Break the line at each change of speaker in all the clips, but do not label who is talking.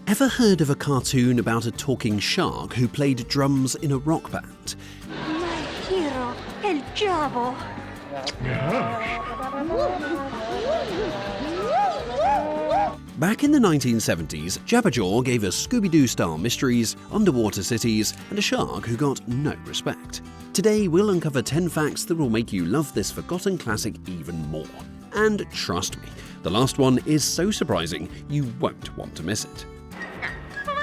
Ever heard of a cartoon about a talking shark who played drums in a rock band?
My hero, El Jabbo.
Back in the 1970s, Jabberjaw gave us Scooby Doo style mysteries, underwater cities, and a shark who got no respect. Today we'll uncover 10 facts that will make you love this forgotten classic even more. And trust me, the last one is so surprising you won't want to miss it.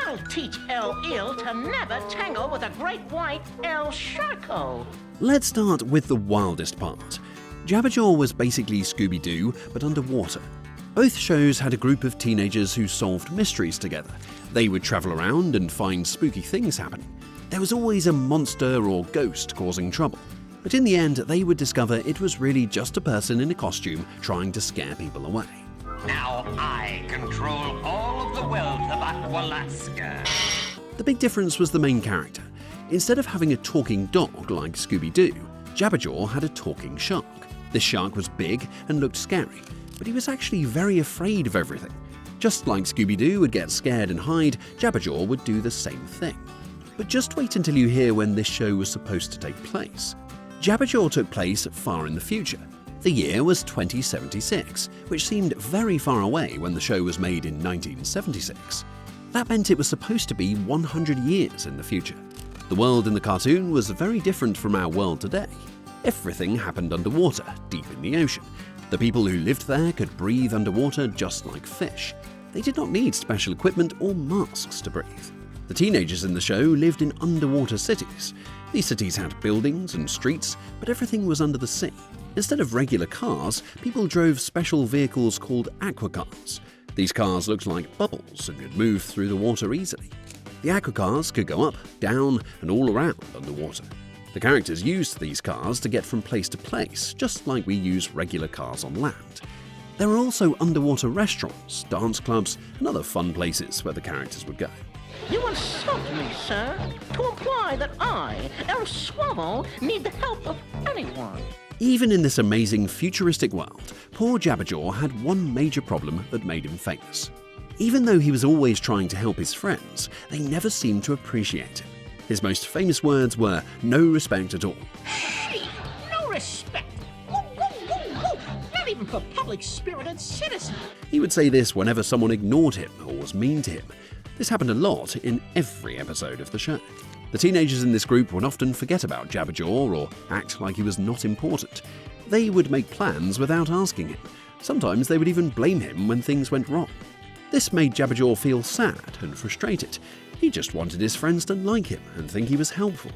I'll teach El Eel to never tangle with a great white El Sharko.
Let's start with the wildest part. Jabberjaw was basically Scooby Doo, but underwater. Both shows had a group of teenagers who solved mysteries together. They would travel around and find spooky things happening. There was always a monster or ghost causing trouble. But in the end, they would discover it was really just a person in a costume trying to scare people away.
Now I control all of the wealth of Aqualaska.
The big difference was the main character. Instead of having a talking dog like Scooby Doo, Jabberjaw had a talking shark. This shark was big and looked scary, but he was actually very afraid of everything. Just like Scooby Doo would get scared and hide, Jabberjaw would do the same thing. But just wait until you hear when this show was supposed to take place. Jabberjaw took place far in the future. The year was 2076, which seemed very far away when the show was made in 1976. That meant it was supposed to be 100 years in the future. The world in the cartoon was very different from our world today. Everything happened underwater, deep in the ocean. The people who lived there could breathe underwater just like fish. They did not need special equipment or masks to breathe. The teenagers in the show lived in underwater cities. These cities had buildings and streets, but everything was under the sea. Instead of regular cars, people drove special vehicles called aquacars. These cars looked like bubbles and could move through the water easily. The aquacars could go up, down, and all around underwater. The characters used these cars to get from place to place, just like we use regular cars on land. There were also underwater restaurants, dance clubs, and other fun places where the characters would go.
You insult me, sir, to imply that I, El Swallow, need the help of anyone.
Even in this amazing futuristic world, poor Jabberjaw had one major problem that made him famous. Even though he was always trying to help his friends, they never seemed to appreciate him. His most famous words were, "No respect at all."
Hey, no respect. Woo, woo, woo, woo. Not even for public-spirited citizens.
He would say this whenever someone ignored him or was mean to him. This happened a lot in every episode of the show. The teenagers in this group would often forget about Jabberjaw or act like he was not important. They would make plans without asking him. Sometimes they would even blame him when things went wrong. This made Jabberjaw feel sad and frustrated. He just wanted his friends to like him and think he was helpful.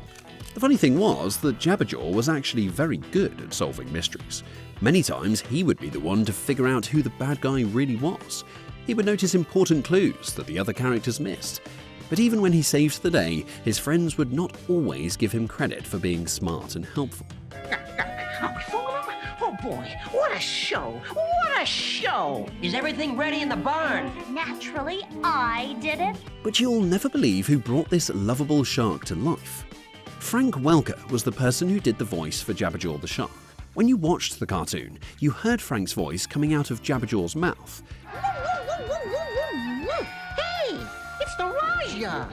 The funny thing was that Jabberjaw was actually very good at solving mysteries. Many times he would be the one to figure out who the bad guy really was. He would notice important clues that the other characters missed. But even when he saved the day, his friends would not always give him credit for being smart and helpful.
Oh boy, what a show! What a show!
Is everything ready in the barn?
Naturally, I did it.
But you'll never believe who brought this lovable shark to life. Frank Welker was the person who did the voice for Jabberjaw the shark. When you watched the cartoon, you heard Frank's voice coming out of Jabberjaw's mouth.
Hey, it's the Raja!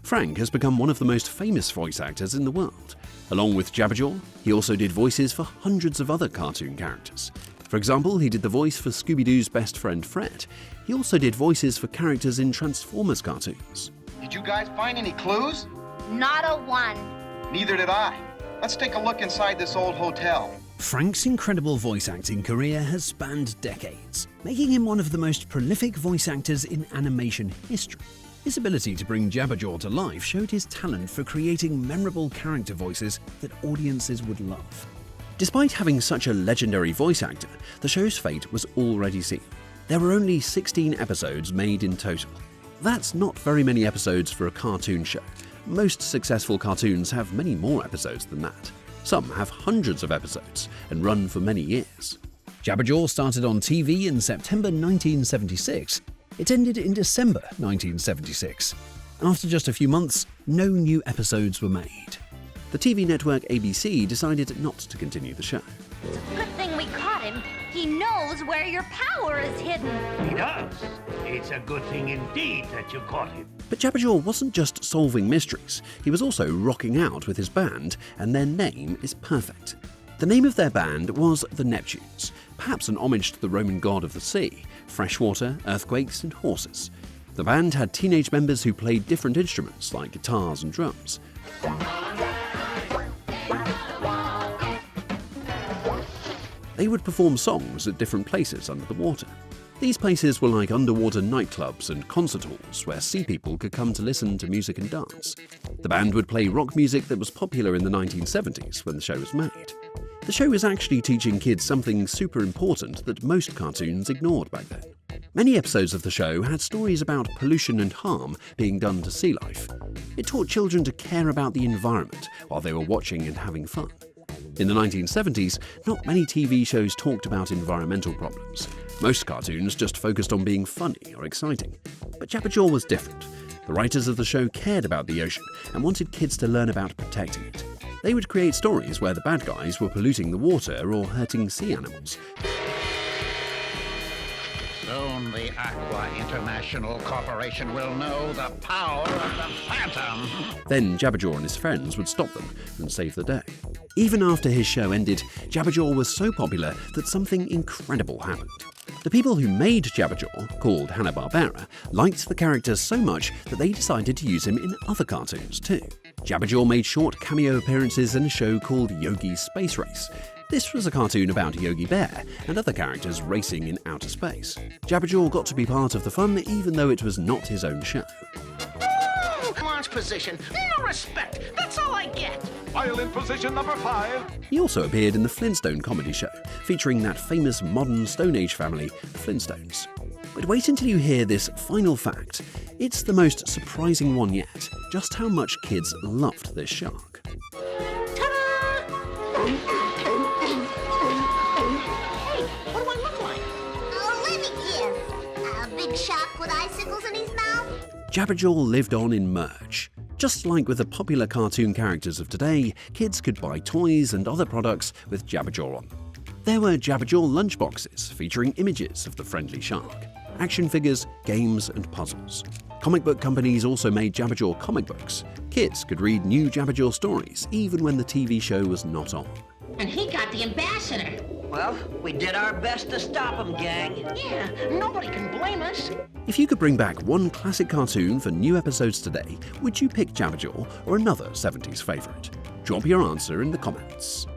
Frank has become one of the most famous voice actors in the world. Along with Jabberjaw, he also did voices for hundreds of other cartoon characters. For example, he did the voice for Scooby Doo's best friend Fred. He also did voices for characters in Transformers cartoons.
Did you guys find any clues?
Not a one.
Neither did I. Let's take a look inside this old hotel.
Frank's incredible voice acting career has spanned decades, making him one of the most prolific voice actors in animation history. His ability to bring Jabberjaw to life showed his talent for creating memorable character voices that audiences would love. Despite having such a legendary voice actor, the show's fate was already sealed. There were only 16 episodes made in total. That's not very many episodes for a cartoon show. Most successful cartoons have many more episodes than that. Some have hundreds of episodes and run for many years. Jabberjaw started on TV in September 1976. It ended in December 1976. After just a few months, no new episodes were made. The TV network ABC decided not to continue the show.
Good thing we caught him. he knows where your power is hidden.
He does. It's a good thing indeed that you caught him.
But Jabberjaw wasn't just solving mysteries, he was also rocking out with his band, and their name is perfect. The name of their band was the Neptunes, perhaps an homage to the Roman god of the sea, freshwater, earthquakes, and horses. The band had teenage members who played different instruments like guitars and drums. They would perform songs at different places under the water. These places were like underwater nightclubs and concert halls where sea people could come to listen to music and dance. The band would play rock music that was popular in the 1970s when the show was made. The show was actually teaching kids something super important that most cartoons ignored back then. Many episodes of the show had stories about pollution and harm being done to sea life. It taught children to care about the environment while they were watching and having fun. In the 1970s, not many TV shows talked about environmental problems. Most cartoons just focused on being funny or exciting. But Jabberjaw was different. The writers of the show cared about the ocean and wanted kids to learn about protecting it. They would create stories where the bad guys were polluting the water or hurting sea animals.
Soon the Aqua International Corporation will know the power of the Phantom.
Then Jabberjaw and his friends would stop them and save the day. Even after his show ended, Jabberjaw was so popular that something incredible happened. The people who made Jabberjaw, called Hanna Barbera, liked the character so much that they decided to use him in other cartoons too. Jabberjaw made short cameo appearances in a show called Yogi's Space Race. This was a cartoon about Yogi Bear and other characters racing in outer space. Jabberjaw got to be part of the fun even though it was not his own show.
Launch position. No respect. That's all I get.
While in position number 5.
He also appeared in the Flintstone comedy show, featuring that famous modern Stone Age family, the Flintstones. But wait until you hear this final fact. It's the most surprising one yet, just how much kids loved this shark.
What do I look like?
Oh, let me guess. A big shark with icicles in his mouth?
Jabberjaw lived on in merch. Just like with the popular cartoon characters of today, kids could buy toys and other products with Jabberjaw on. There were Jabberjaw lunchboxes featuring images of the friendly shark, action figures, games, and puzzles. Comic book companies also made Jabberjaw comic books. Kids could read new Jabberjaw stories even when the TV show was not on.
And he got the ambassador.
Well, we did our best to stop him, gang.
Yeah, nobody can blame us.
If you could bring back one classic cartoon for new episodes today, would you pick Jabberjaw or another 70s favourite? Drop your answer in the comments.